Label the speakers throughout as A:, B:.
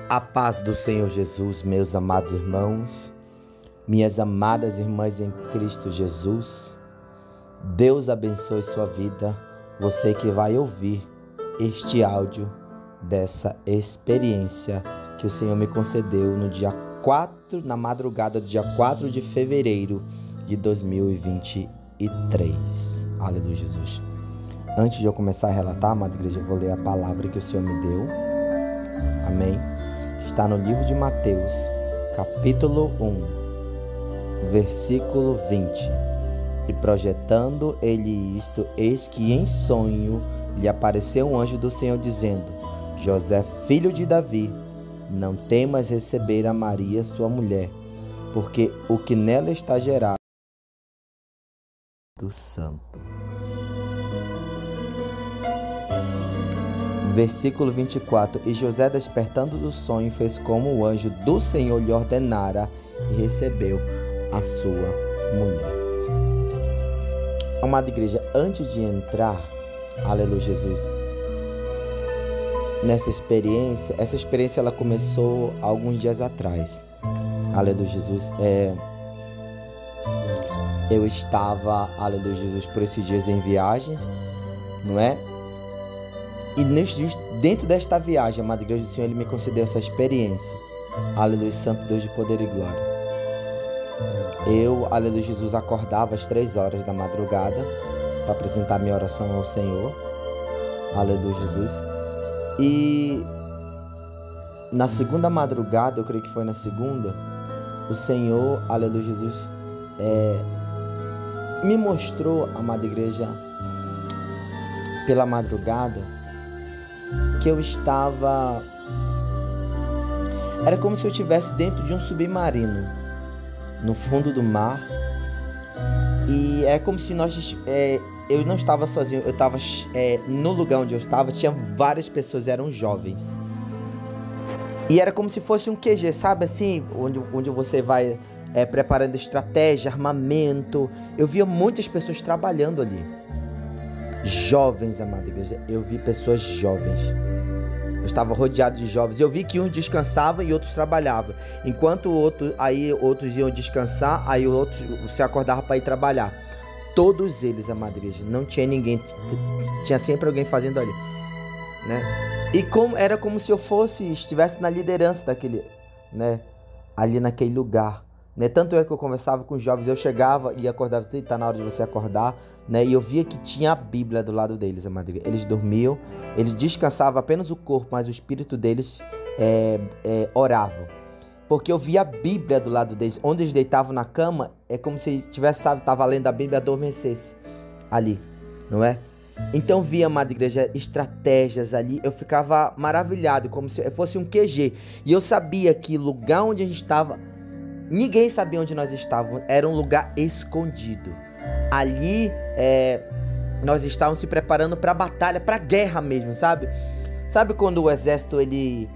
A: A paz do Senhor Jesus, meus amados irmãos, minhas amadas irmãs em Cristo Jesus. Deus abençoe sua vida, você que vai ouvir este áudio dessa experiência que o Senhor me concedeu no dia 4, na madrugada do dia 4 de fevereiro de 2023. Aleluia, Jesus. Antes de eu começar a relatar, amada igreja, eu vou ler a palavra que o Senhor me deu. Amém. Está no livro de Mateus, capítulo 1, versículo 20. E projetando ele isto, eis que em sonho lhe apareceu um anjo do Senhor, dizendo: José, filho de Davi, não temas receber a Maria, sua mulher, porque o que nela está gerado do Santo. Versículo 24. E José, despertando do sonho, fez como o anjo do Senhor lhe ordenara e recebeu a sua mulher. Amada igreja, antes de entrar, aleluia, Jesus, nessa experiência, essa experiência ela começou alguns dias atrás. Aleluia, Jesus. Eu estava, aleluia, Jesus, por esses dias em viagens, não é? E dentro desta viagem, amada igreja do Senhor, Ele me concedeu essa experiência. Aleluia, Santo Deus de poder e glória. Eu, aleluia, Jesus, acordava às 3 horas da madrugada para apresentar minha oração ao Senhor. Aleluia, Jesus. E na segunda madrugada, eu creio que foi na segunda, o Senhor, aleluia, Jesus, me mostrou, amada igreja, pela madrugada, que eu estava... Era como se eu estivesse dentro de um submarino, no fundo do mar. E é como se eu não estava sozinho, eu estava no lugar onde eu estava, tinha várias pessoas, eram jovens. E era como se fosse um QG, sabe assim, onde você vai preparando estratégia, armamento. Eu via muitas pessoas trabalhando ali. Jovens, amada igreja, eu vi pessoas jovens. Eu estava rodeado de jovens. Eu vi que uns descansavam e outros trabalhavam. Enquanto outros iam descansar, aí outros se acordavam para ir trabalhar. Todos eles, amada igreja, não tinha ninguém, tinha sempre alguém fazendo ali, né? E era como se eu estivesse na liderança daquele, né? Ali naquele lugar. Né? Tanto é que eu conversava com os jovens, eu chegava e acordava, está na hora de você acordar, né? E eu via que tinha a Bíblia do lado deles, amada igreja. Eles dormiam, eles descansavam apenas o corpo, mas o espírito deles orava. Porque eu via a Bíblia do lado deles, onde eles deitavam na cama, é como se estava lendo a Bíblia e adormecesse ali, não é? Então via, amada igreja, estratégias ali, eu ficava maravilhado, como se fosse um QG. E eu sabia que o lugar onde a gente estava, ninguém sabia onde nós estávamos, era um lugar escondido. Ali, nós estávamos se preparando para a batalha, para a guerra mesmo, sabe? Sabe quando o exército, ele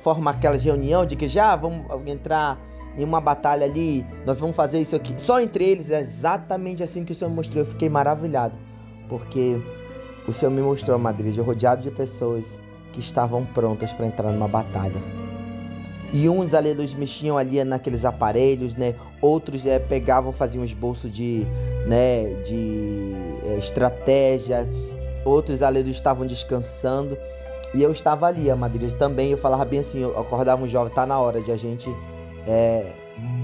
A: forma aquelas reuniões de que já vamos entrar em uma batalha ali, nós vamos fazer isso aqui. Só entre eles, é exatamente assim que o Senhor me mostrou. Eu fiquei maravilhado, porque o Senhor me mostrou, amada igreja, rodeado de pessoas que estavam prontas para entrar numa batalha. E uns, aleluia, mexiam ali naqueles aparelhos, né? Outros pegavam, faziam esboço de estratégia. Outros, aleluia, estavam descansando. E eu estava ali, amada igreja, também. Eu falava bem assim, eu acordava um jovem, tá na hora de a gente,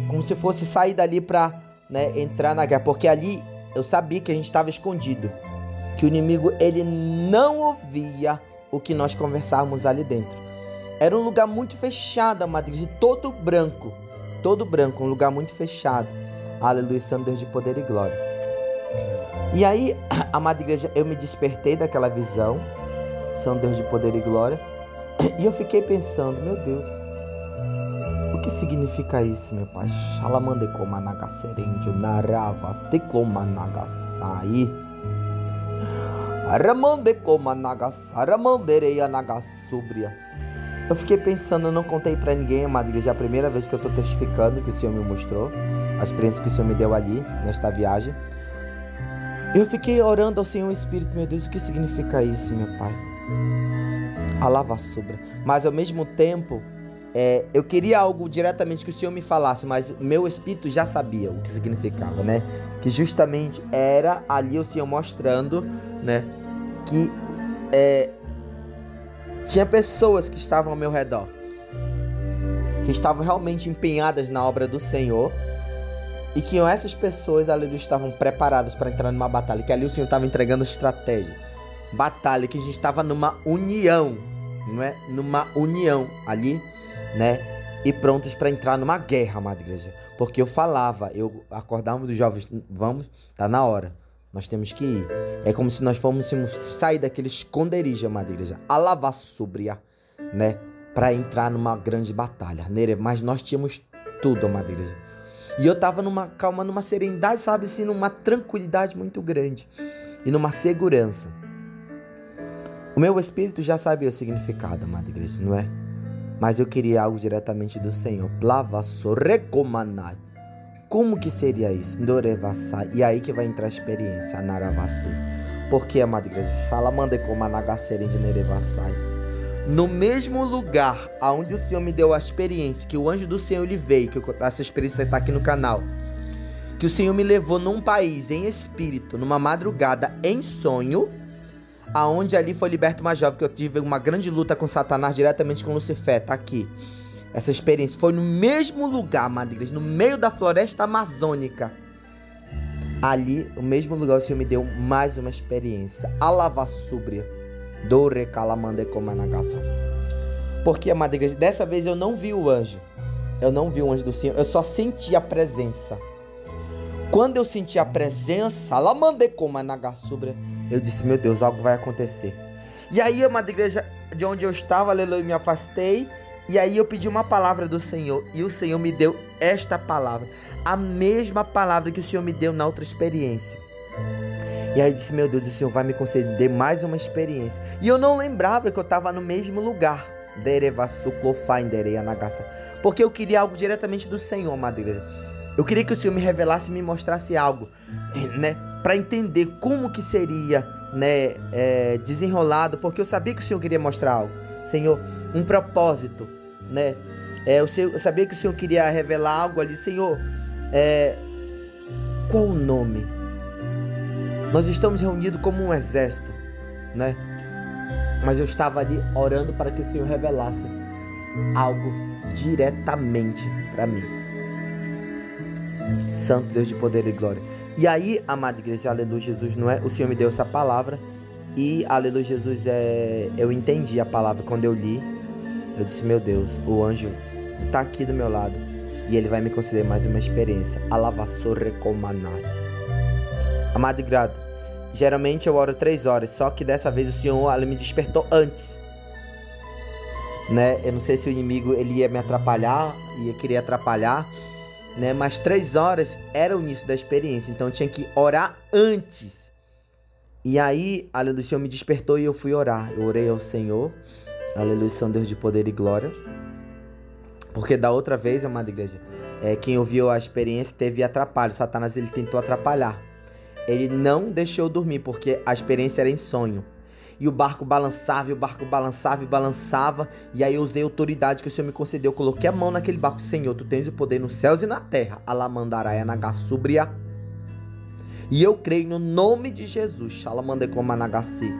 A: como se fosse sair dali para, né, entrar na guerra. Porque ali eu sabia que a gente estava escondido, que o inimigo, ele não ouvia o que nós conversávamos ali dentro. Era um lugar muito fechado, amada igreja, todo branco, um lugar muito fechado. Aleluia, Santo Deus de poder e glória. E aí, amada igreja, eu me despertei daquela visão, Santo Deus de poder e glória, e eu fiquei pensando, meu Deus, o que significa isso, meu pai? Xalamandecomanagaserendio naravasticomanagasai. Aramandecomanagasaramandeianagasubria. Eu fiquei pensando, eu não contei pra ninguém, amada igreja, é a primeira vez que eu tô testificando que o Senhor me mostrou, a experiência que o Senhor me deu ali, nesta viagem. Eu fiquei orando ao Senhor Espírito, meu Deus, o que significa isso, meu Pai? A lavassura. Mas ao mesmo tempo, eu queria algo diretamente que o Senhor me falasse, mas o meu espírito já sabia o que significava, né? Que justamente era ali o Senhor mostrando, né? Que tinha pessoas que estavam ao meu redor, que estavam realmente empenhadas na obra do Senhor, e que essas pessoas ali estavam preparadas para entrar numa batalha, que ali o Senhor estava entregando estratégia, batalha, que a gente estava numa união, não é? Numa união ali, né? E prontos para entrar numa guerra, amada igreja. Porque eu acordava dos jovens, vamos, tá na hora, nós temos que ir. É como se nós fôssemos sair daquele esconderijo, amada igreja, a lavassúbria, né? Para entrar numa grande batalha, mas nós tínhamos tudo, amada igreja. E eu tava numa calma, numa serenidade, sabe assim, numa tranquilidade muito grande e numa segurança. O meu espírito já sabia o significado, amada igreja, não é? Mas eu queria algo diretamente do Senhor. Plavassorecomanai. Como que seria isso? Norevassai. E aí que vai entrar a experiência, Naravassi. Porque, amada igreja, fala mandecomanagaserem de Nerevassai. No mesmo lugar onde o Senhor me deu a experiência, que o anjo do Senhor ele veio, que essa experiência está aqui no canal, que o Senhor me levou num país em espírito, numa madrugada em sonho, aonde ali foi liberto uma jovem, que eu tive uma grande luta com Satanás, diretamente com Lucifer, tá aqui. Essa experiência foi no mesmo lugar, amada igreja, no meio da floresta amazônica. Ali, no mesmo lugar, o Senhor me deu mais uma experiência. A lavassúbria. Porque, amada igreja, dessa vez eu não vi o anjo. Eu não vi o anjo do Senhor. Eu só senti a presença. Quando eu senti a presença, eu disse, meu Deus, algo vai acontecer. E aí, amada igreja, de onde eu estava, aleluia, me afastei. E aí eu pedi uma palavra do Senhor. E o Senhor me deu esta palavra. A mesma palavra que o Senhor me deu na outra experiência. E aí eu disse, meu Deus, o Senhor vai me conceder mais uma experiência. E eu não lembrava que eu estava no mesmo lugar. Porque eu queria algo diretamente do Senhor, amada igreja. Eu queria que o Senhor me revelasse e me mostrasse algo, né? Para entender como que seria, né? Desenrolado. Porque eu sabia que o Senhor queria mostrar algo. Senhor, um propósito, né? Eu sabia que o Senhor queria revelar algo ali. Senhor, qual o nome? Nós estamos reunidos como um exército, né? Mas eu estava ali orando para que o Senhor revelasse algo diretamente para mim. Santo Deus de poder e glória. E aí, amada igreja, aleluia, Jesus, não é? O Senhor me deu essa palavra e, aleluia, Jesus, eu entendi a palavra quando eu li. Eu disse, meu Deus, o anjo está aqui do meu lado e ele vai me conceder mais uma experiência. Alavassorecomanai. Amado e grato, geralmente eu oro 3 horas, só que dessa vez o Senhor me despertou antes, né? Eu não sei se o inimigo ele ia me atrapalhar, ia querer atrapalhar, né? Mas 3 horas era o início da experiência, então eu tinha que orar antes. E aí, aleluia, o Senhor me despertou e eu fui orar. Eu orei ao Senhor, aleluia, São Deus de poder e glória. Porque da outra vez, amada igreja, quem ouviu a experiência teve atrapalho. Satanás ele tentou atrapalhar. Ele não deixou eu dormir, porque a experiência era em sonho. E o barco balançava, e o barco balançava e balançava. E aí eu usei a autoridade que o Senhor me concedeu. Eu coloquei a mão naquele barco. Senhor, tu tens o poder nos céus e na terra. Alamandaraia nagassubria. E eu creio no nome de Jesus. Xalamandecomanagasi.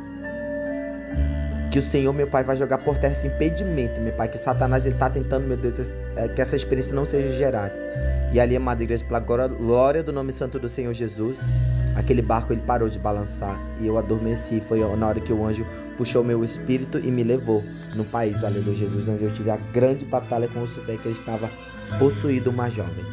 A: Que o Senhor, meu Pai, vai jogar por terra esse impedimento, meu Pai. Que Satanás, ele tá tentando, meu Deus, que essa experiência não seja gerada. E ali, amada igreja, pela glória do nome santo do Senhor Jesus, aquele barco, ele parou de balançar. E eu adormeci. Foi na hora que o anjo puxou meu espírito e me levou no país, aleluia, Jesus, onde eu tive a grande batalha com o Lucifer, que ele estava possuído, uma jovem.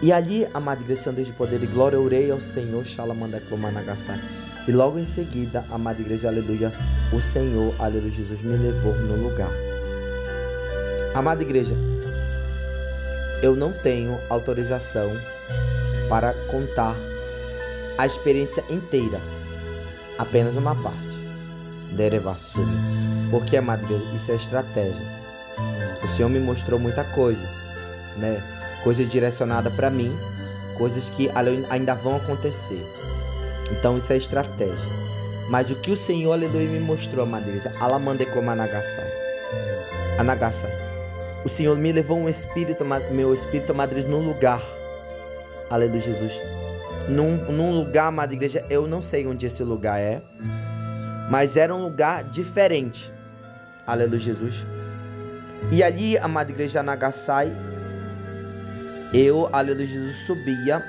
A: E ali, amada igreja, São Deus de poder e glória, eu orei ao Senhor, Xalamandecomanagassai. E logo em seguida, amada igreja, aleluia, o Senhor, aleluia, Jesus, me levou no lugar. Amada igreja, eu não tenho autorização para contar a experiência inteira, apenas uma parte. Derevassuri. Porque, amada igreja, isso é estratégia. O Senhor me mostrou muita coisa, né? Coisas direcionadas para mim, coisas que ainda vão acontecer. Então isso é estratégia. Mas o que o Senhor, aleluia, me mostrou, amada igreja, Anagasai. O Senhor me levou meu espírito, amada igreja, num lugar, aleluia, Jesus. Num lugar, amada igreja, eu não sei onde esse lugar é, mas era um lugar diferente, aleluia, Jesus. E ali, amada igreja, Anagasai, eu, aleluia, Jesus, subia,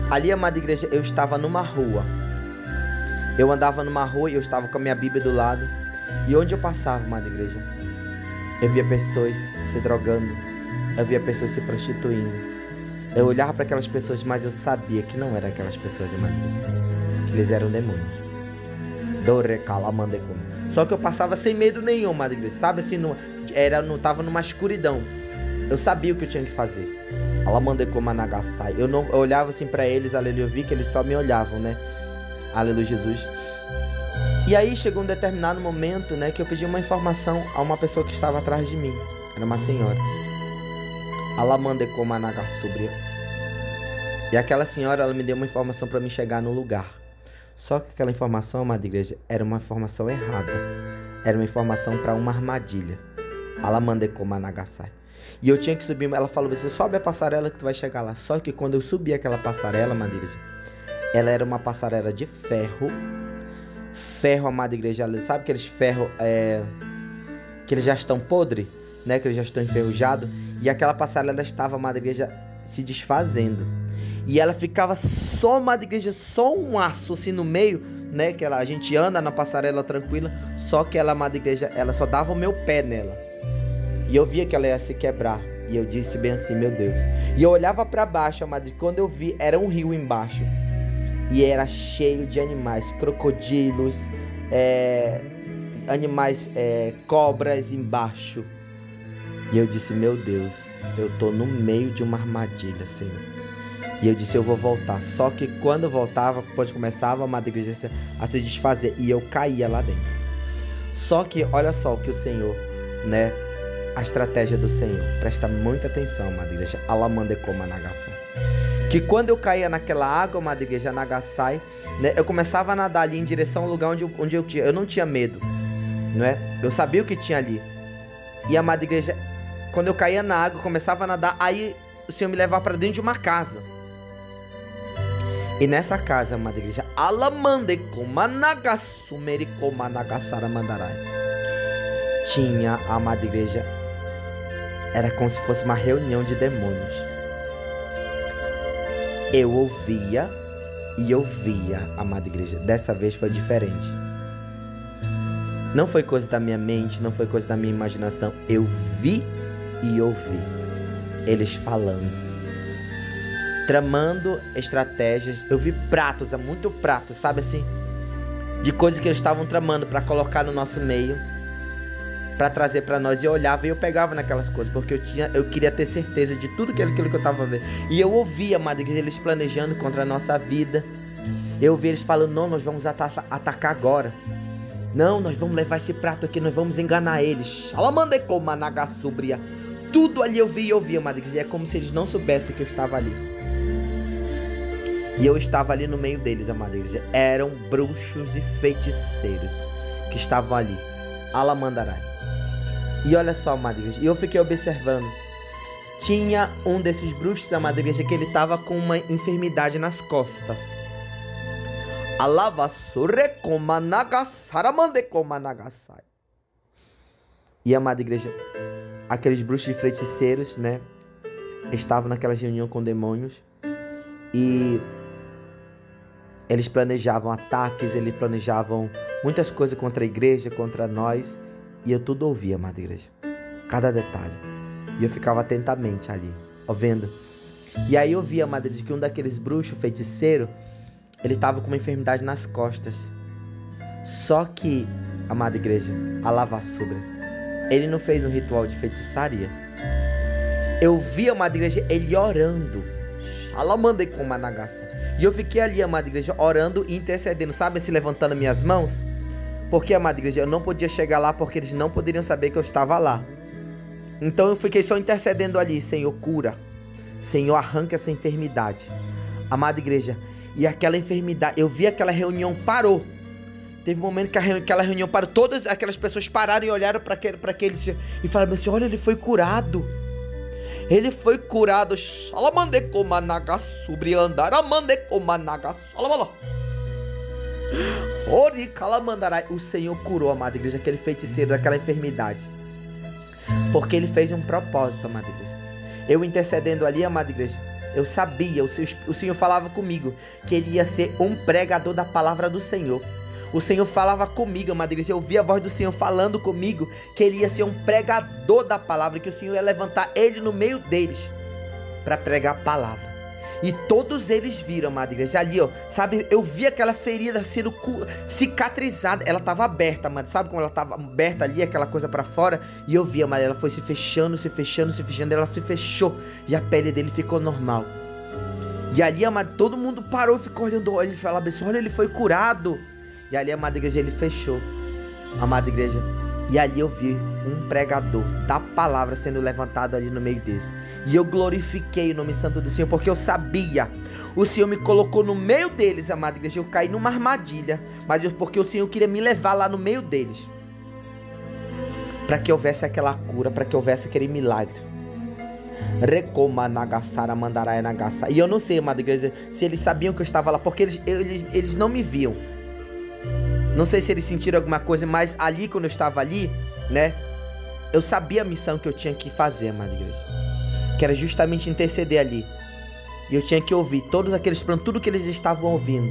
A: ali, amada igreja, eu estava numa rua. Eu andava numa rua e eu estava com a minha Bíblia do lado. E onde eu passava, amada igreja, eu via pessoas se drogando. Eu via pessoas se prostituindo. Eu olhava para aquelas pessoas, mas eu sabia que não eram aquelas pessoas, amada igreja, que eles eram demônios. Só que eu passava sem medo nenhum, amada igreja. Sabe assim, não tava numa escuridão. Eu sabia o que eu tinha que fazer. Eu olhava assim pra eles, aleluia, eu vi que eles só me olhavam, né? Aleluia, Jesus. E aí chegou um determinado momento, né, que eu pedi uma informação a uma pessoa que estava atrás de mim. Era uma senhora. E aquela senhora, ela me deu uma informação pra mim chegar no lugar. Só que aquela informação, amada igreja, era uma informação errada. Era uma informação pra uma armadilha. E eu tinha que subir, ela falou, você sobe a passarela que tu vai chegar lá. Só que quando eu subi aquela passarela, amada igreja, ela era uma passarela de ferro. Ferro, amada igreja, sabe aqueles ferros que eles já estão podres, né? Que eles já estão enferrujados. E aquela passarela estava, amada igreja, se desfazendo. E ela ficava só, amada igreja, só um aço assim no meio, né? Que a gente anda na passarela tranquila. Só que ela, amada igreja, ela só dava o meu pé nela. E eu via que ela ia se quebrar. E eu disse bem assim, meu Deus. E eu olhava para baixo, amada, quando eu vi, era um rio embaixo. E era cheio de animais, crocodilos, animais, cobras embaixo. E eu disse, meu Deus, eu tô no meio de uma armadilha, Senhor. E eu disse, eu vou voltar. Só que quando eu voltava, quando começava, amada igreja, a se desfazer. E eu caía lá dentro. Só que, olha só o que o Senhor, né? A estratégia do Senhor. Presta muita atenção, amada igreja. Que quando eu caía naquela água, amada igreja, Anagasai, né? Eu começava a nadar ali em direção ao lugar onde eu não tinha medo, não é? Eu sabia o que tinha ali. E, amada igreja, quando eu caía na água, eu começava a nadar, aí o Senhor me levava para dentro de uma casa. E nessa casa, amada igreja, tinha, amada igreja, era como se fosse uma reunião de demônios. Eu ouvia e eu via, amada igreja. Dessa vez foi diferente. Não foi coisa da minha mente, não foi coisa da minha imaginação. Eu vi e ouvi eles falando, tramando estratégias. Eu vi pratos, muito pratos, sabe assim, de coisas que eles estavam tramando para colocar no nosso meio, para trazer para nós. E eu olhava e eu pegava naquelas coisas, porque eu queria ter certeza de tudo aquilo que eu estava vendo. E eu ouvia, amada igreja, eles planejando contra a nossa vida. Eu ouvi eles falando, não, nós vamos atacar agora. Não, nós vamos levar esse prato aqui, nós vamos enganar eles. Tudo ali eu via, amada igreja. É como se eles não soubessem que eu estava ali. E eu estava ali no meio deles, amada igreja. Eram bruxos e feiticeiros que estavam ali. Alamandarai. E olha só, amada igreja, e eu fiquei observando. Tinha um desses bruxos, amada igreja, que ele estava com uma enfermidade nas costas. E, amada igreja, aqueles bruxos e feiticeiros, né, estavam naquela reunião com demônios. E eles planejavam ataques, eles planejavam muitas coisas contra a igreja, contra nós. E eu tudo ouvia, amada igreja, cada detalhe. E eu ficava atentamente ali, vendo. E aí eu via, amada igreja, que um daqueles bruxos feiticeiros, ele estava com uma enfermidade nas costas. Só que, amada igreja, a lavassubra, ele não fez um ritual de feitiçaria. Eu vi, amada igreja, ele orando. E eu fiquei ali, amada igreja, orando e intercedendo, sabe, se levantando minhas mãos. Porque, amada igreja, eu não podia chegar lá, porque eles não poderiam saber que eu estava lá. Então eu fiquei só intercedendo ali. Senhor, cura. Senhor, arranca essa enfermidade. Amada igreja, e aquela enfermidade, eu vi aquela reunião parou. Teve um momento que aquela reunião parou, todas aquelas pessoas pararam e olharam para aquele e falaram assim: olha, ele foi curado. Ele foi curado. O Senhor curou, amada igreja, aquele feiticeiro daquela enfermidade. Porque ele fez um propósito, amada igreja. Eu intercedendo ali, amada igreja, eu sabia, o Senhor falava comigo que ele ia ser um pregador da palavra do Senhor. O Senhor falava comigo, amada igreja, eu ouvi a voz do Senhor falando comigo que ele ia ser um pregador da palavra, que o Senhor ia levantar ele no meio deles para pregar a palavra. E todos eles viram, amada igreja, ali, ó, sabe, eu vi aquela ferida sendo cicatrizada, ela tava aberta, amada, sabe como ela tava aberta ali, aquela coisa para fora, e eu vi, amada, ela foi se fechando, ela se fechou, e a pele dele ficou normal. E ali, amada, todo mundo parou e ficou olhando, ele falava assim: olha, ele foi curado. E ali, amada igreja, ele fechou, amada igreja, e ali eu vi um pregador da palavra sendo levantado ali no meio desse. E eu glorifiquei o nome santo do Senhor, porque eu sabia, o Senhor me colocou no meio deles, amada igreja. Eu caí numa armadilha, mas porque o Senhor queria me levar lá no meio deles, para que houvesse aquela cura, para que houvesse aquele milagre. E eu não sei, amada igreja, se eles sabiam que eu estava lá, porque eles não me viam. Não sei se eles sentiram alguma coisa, mas ali, quando eu estava ali, né, eu sabia a missão que eu tinha que fazer, amada igreja, que era justamente interceder ali. E eu tinha que ouvir todos aqueles prantos, tudo que eles estavam ouvindo.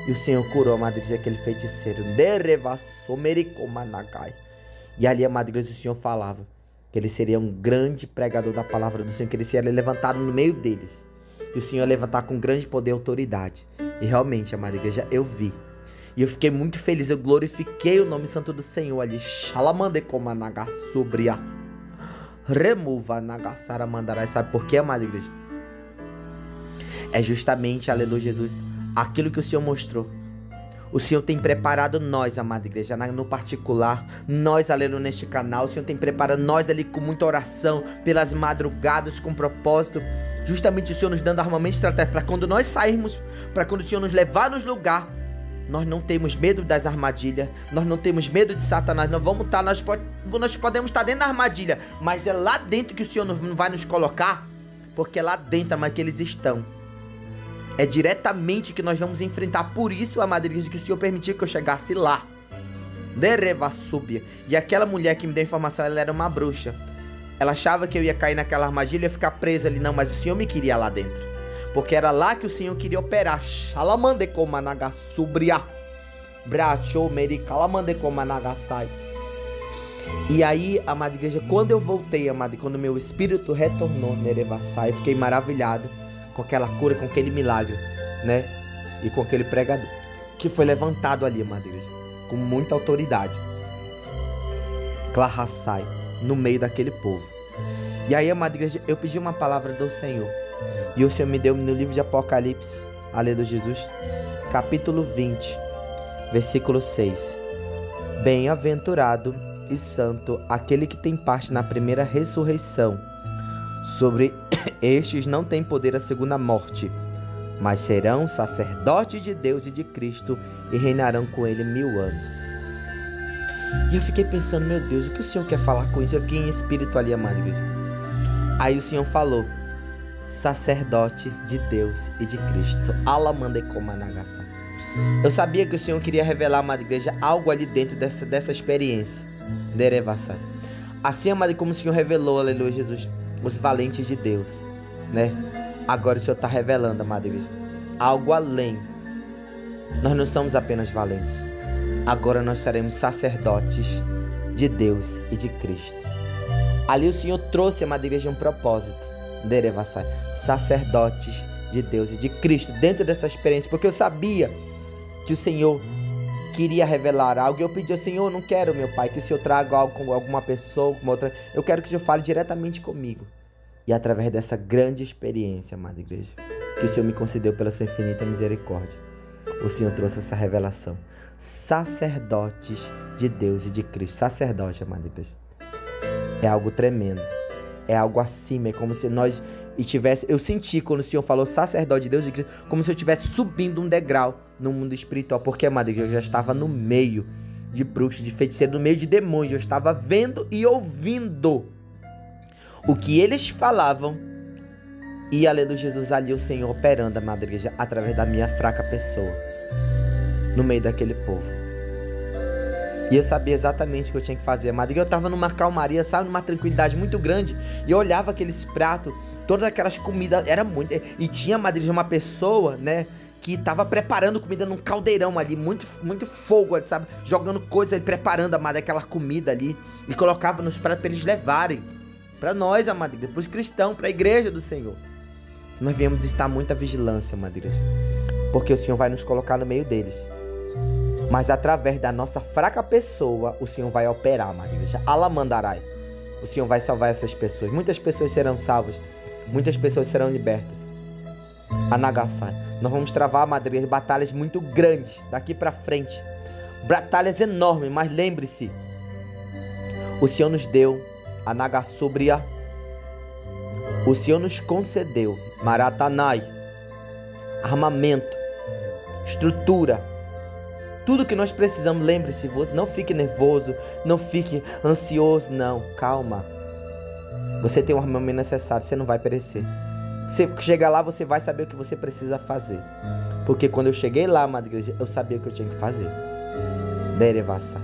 A: E o Senhor curou, amada igreja, aquele feiticeiro. E ali, amada igreja, o Senhor falava que ele seria um grande pregador da palavra do Senhor, que ele seria levantado no meio deles. E o Senhor ia levantar com grande poder e autoridade. E realmente, amada igreja, eu vi. E eu fiquei muito feliz, eu glorifiquei o nome santo do Senhor ali. Sabe por quê, amada igreja? É justamente, aleluia, Jesus, aquilo que o Senhor mostrou. O Senhor tem preparado nós, amada igreja, no particular, nós, aleluia, neste canal. O Senhor tem preparado nós ali com muita oração, pelas madrugadas, com propósito. Justamente o Senhor nos dando armamento estratégico para quando nós sairmos, para quando o Senhor nos levar nos lugares, nós não temos medo das armadilhas, nós não temos medo de Satanás, nós podemos estar dentro da armadilha, mas é lá dentro que o Senhor não vai nos colocar, porque é lá dentro, mas que eles estão. É diretamente que nós vamos enfrentar. Por isso, amada igreja, que o Senhor permitiu que eu chegasse lá. E aquela mulher que me deu a informação, ela era uma bruxa. Ela achava que eu ia cair naquela armadilha e ia ficar presa ali. Não, mas o Senhor me queria lá dentro, porque era lá que o Senhor queria operar. E aí, amada igreja, quando eu voltei, amada, quando meu espírito retornou, eu fiquei maravilhado com aquela cura, com aquele milagre, né? E com aquele pregador que foi levantado ali, amada igreja, com muita autoridade, no meio daquele povo. E aí, amada igreja, eu pedi uma palavra do Senhor, e o Senhor me deu no livro de Apocalipse, aleluia, Jesus, capítulo 20, versículo 6. Bem-aventurado e santo aquele que tem parte na primeira ressurreição. Sobre estes não tem poder a segunda morte, mas serão sacerdotes de Deus e de Cristo e reinarão com ele 1000 anos. E eu fiquei pensando, meu Deus, o que o Senhor quer falar com isso? Eu fiquei em espírito ali, amada igreja. Aí o Senhor falou: sacerdote de Deus e de Cristo. Eu sabia que o Senhor queria revelar, amada igreja, algo ali dentro dessa experiência. Assim, amada, como o Senhor revelou, aleluia, Jesus, os valentes de Deus, né? Agora o Senhor está revelando, amada igreja, algo além. Nós não somos apenas valentes. Agora nós seremos sacerdotes de Deus e de Cristo. Ali o Senhor trouxe, amada igreja, um propósito. Sacerdotes de Deus e de Cristo dentro dessa experiência, porque eu sabia que o Senhor queria revelar algo. E eu pedi ao Senhor: não quero, meu Pai, que o Senhor traga algo com alguma pessoa, com outra. Eu quero que o Senhor fale diretamente comigo. E através dessa grande experiência, amada igreja, que o Senhor me concedeu pela sua infinita misericórdia, o Senhor trouxe essa revelação. Sacerdotes de Deus e de Cristo. Sacerdote, amada igreja, é algo tremendo. É algo acima, é como se nós estivesse... Eu senti quando o Senhor falou sacerdote de Deus, como se eu estivesse subindo um degrau no mundo espiritual. Porque, amada igreja, eu já estava no meio de bruxos, de feiticeiros, no meio de demônios. Eu estava vendo e ouvindo o que eles falavam. E, aleluia, Jesus, ali o Senhor operando, amada igreja, através da minha fraca pessoa, no meio daquele povo. E eu sabia exatamente o que eu tinha que fazer, amada igreja. Eu estava numa calmaria, sabe, numa tranquilidade muito grande. E eu olhava aqueles pratos, todas aquelas comidas, era muito... E tinha, amada igreja, uma pessoa, né, que estava preparando comida num caldeirão ali, muito fogo, sabe, jogando coisa ali, preparando, amada, aquela comida ali. E colocava nos pratos para eles levarem. Para nós, amada igreja, para os cristãos, para a igreja do Senhor. Nós viemos estar muita vigilância, amada igreja, porque o Senhor vai nos colocar no meio deles. Mas através da nossa fraca pessoa, o Senhor vai operar, amada igreja. Alamandarai. O Senhor vai salvar essas pessoas. Muitas pessoas serão salvas. Muitas pessoas serão libertas. Anagasai. Nós vamos travar, amada igreja, batalhas muito grandes daqui para frente. Batalhas enormes, mas lembre-se, o Senhor nos deu Anagasubria. O Senhor nos concedeu Maratanai, armamento, estrutura, tudo que nós precisamos. Lembre-se, não fique nervoso, não fique ansioso, não, calma. Você tem o armamento necessário, você não vai perecer. Você chegar lá, você vai saber o que você precisa fazer. Porque quando eu cheguei lá, amada igreja, eu sabia o que eu tinha que fazer. Derevassai.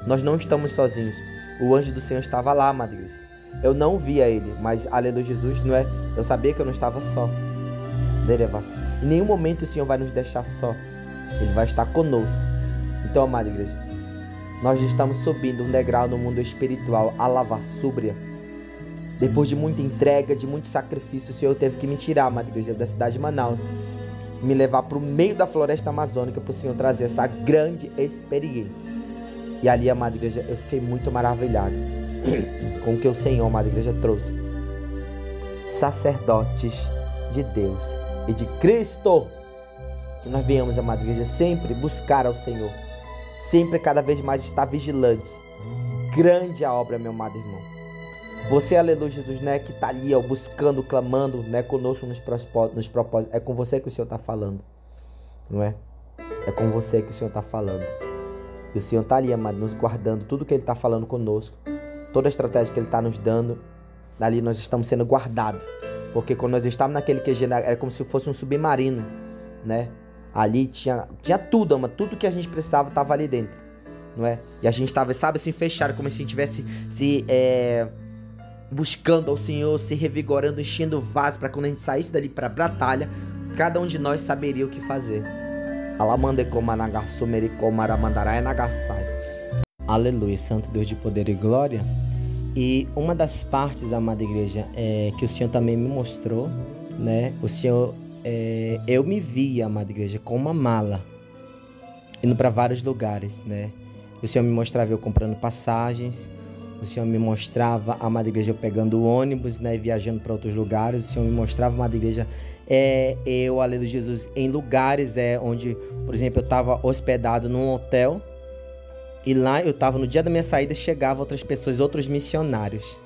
A: Nós não estamos sozinhos. O anjo do Senhor estava lá, amada igreja. Eu não via ele, mas, aleluia, Jesus, não é? Eu sabia que eu não estava só. Em nenhum momento o Senhor vai nos deixar só. Ele vai estar conosco. Então, amada igreja, nós estamos subindo um degrau no mundo espiritual, a lavassúbria. Depois de muita entrega, de muito sacrifício, o Senhor teve que me tirar, amada igreja, da cidade de Manaus, me levar para o meio da floresta amazônica, para o Senhor trazer essa grande experiência. E ali, amada igreja, eu fiquei muito maravilhado com o que o Senhor, amada igreja, trouxe. Sacerdotes de Deus e de Cristo. Que nós venhamos, amada igreja, sempre buscar ao Senhor. Sempre, cada vez mais, estar vigilantes. Grande a obra, meu amado irmão. Você, aleluia, Jesus, né, que está ali, ó, buscando, clamando, né, conosco nos propósitos. É com você que o Senhor está falando, não é? É com você que o Senhor está falando. E o Senhor está ali, amado, nos guardando. Tudo que Ele está falando conosco, toda a estratégia que Ele está nos dando, ali nós estamos sendo guardados. Porque quando nós estávamos naquele QG, era como se fosse um submarino, né? Ali tinha tudo, ama, tudo que a gente precisava estava ali dentro, não é? E a gente estava, sabe, assim, fechado, como se a gente estivesse buscando ao Senhor, se revigorando, enchendo o vaso, para quando a gente saísse dali para a batalha, cada um de nós saberia o que fazer. Aleluia, Santo Deus de poder e glória. E uma das partes, amada igreja, que o Senhor também me mostrou, né? O Senhor, eu me via, amada igreja, com uma mala, indo para vários lugares, né? O Senhor me mostrava eu comprando passagens. O Senhor me mostrava, amada igreja, eu pegando ônibus, né, viajando para outros lugares. O Senhor me mostrava, amada igreja, eu, aleluia, Jesus, em lugares onde, por exemplo, eu estava hospedado num hotel. E lá eu estava, no dia da minha saída, chegavam outras pessoas, outros missionários.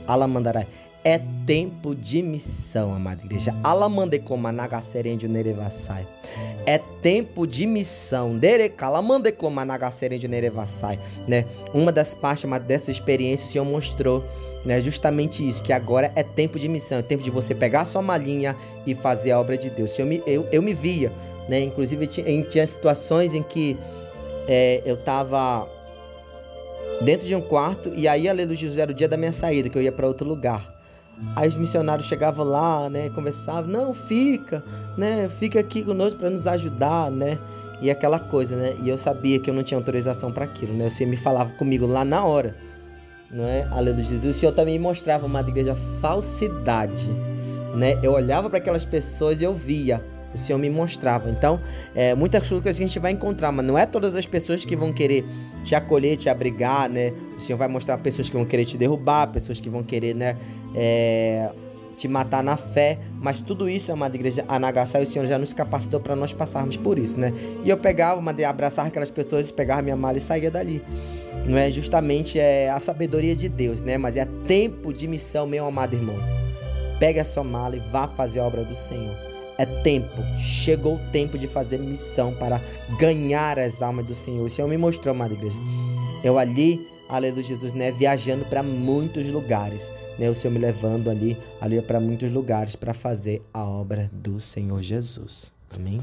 A: Alamandarai. É tempo de missão, amada igreja. Alamandecomanagaserendio nerevassai. É tempo de missão. Derecalamandecomanagaserendio nerevassai, né? Uma das partes dessa experiência, o Senhor mostrou, né, justamente isso, que agora é tempo de missão. É tempo de você pegar a sua malinha e fazer a obra de Deus. Eu me via, né? Inclusive, tinha situações em que eu estava dentro de um quarto, e aí, aleluia, Jesus, era o dia da minha saída, que eu ia para outro lugar. Aí os missionários chegavam lá, né, conversavam, não, fica aqui conosco para nos ajudar, né, e aquela coisa, né, e eu sabia que eu não tinha autorização para aquilo, né, o Senhor me falava comigo lá na hora, não é, aleluia, Jesus, o Senhor também me mostrava, amada igreja, falsidade, né, eu olhava para aquelas pessoas e eu via, o Senhor me mostrava. Então, muitas coisas que a gente vai encontrar, mas não é todas as pessoas que vão querer te acolher, te abrigar, né? O Senhor vai mostrar pessoas que vão querer te derrubar, pessoas que vão querer, né, te matar na fé, mas tudo isso, amada igreja, a Nagasai, o Senhor já nos capacitou para nós passarmos por isso, né? E eu pegava, abraçar aquelas pessoas, pegava minha mala e saía dali. Não é justamente a sabedoria de Deus, né? Mas é tempo de missão, meu amado irmão. Pega a sua mala e vá fazer a obra do Senhor. É tempo, chegou o tempo de fazer missão para ganhar as almas do Senhor. O Senhor me mostrou, amada igreja. Eu ali, aleluia, Jesus, né? Viajando para muitos lugares, né? O Senhor me levando ali para muitos lugares para fazer a obra do Senhor Jesus. Amém?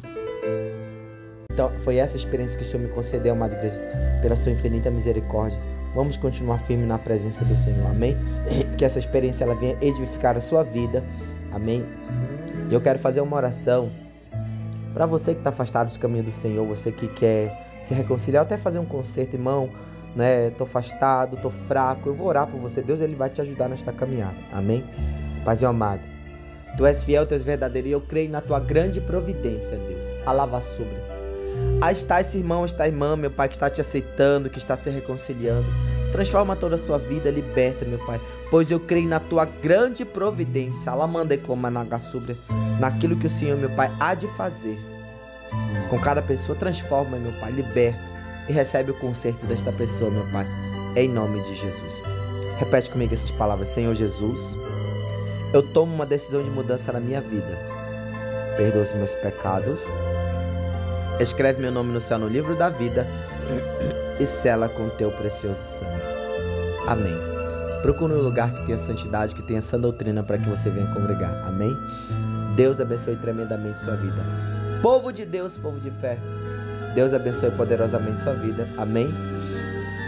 A: Então, foi essa experiência que o Senhor me concedeu, amada igreja, pela sua infinita misericórdia. Vamos continuar firme na presença do Senhor, amém? Que essa experiência ela venha edificar a sua vida, amém? Eu quero fazer uma oração para você que está afastado dos caminhos do Senhor, você que quer se reconciliar, até fazer um conserto, irmão, né? Tô afastado, tô fraco, eu vou orar por você. Deus, ele vai te ajudar nesta caminhada, amém? Paizinho amado, tu és fiel, tu és verdadeiro e eu creio na tua grande providência, Deus. Alava sobre. Aí está esse irmão, esta irmã, meu Pai, que está te aceitando, que está se reconciliando. Transforma toda a sua vida, liberta, meu Pai, pois eu creio na tua grande providência. Alamanda e Comanagaçubra, naquilo que o Senhor, meu Pai, há de fazer. Com cada pessoa, transforma, meu Pai, liberta e recebe o conserto desta pessoa, meu Pai, em nome de Jesus. Repete comigo essas palavras. Senhor Jesus, eu tomo uma decisão de mudança na minha vida. Perdoa os meus pecados. Escreve meu nome no céu, no livro da vida, e sela com o teu precioso sangue. Amém. Procure um lugar que tenha santidade, que tenha sã doutrina, para que você venha congregar. Amém. Deus abençoe tremendamente sua vida. Povo de Deus, povo de fé, Deus abençoe poderosamente sua vida. Amém.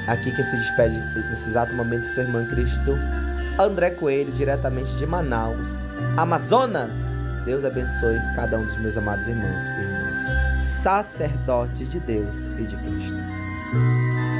A: Aqui que se despede nesse exato momento seu irmão em Cristo, André Coelho, diretamente de Manaus, Amazonas. Deus abençoe cada um dos meus amados irmãos e irmãs, sacerdotes de Deus e de Cristo.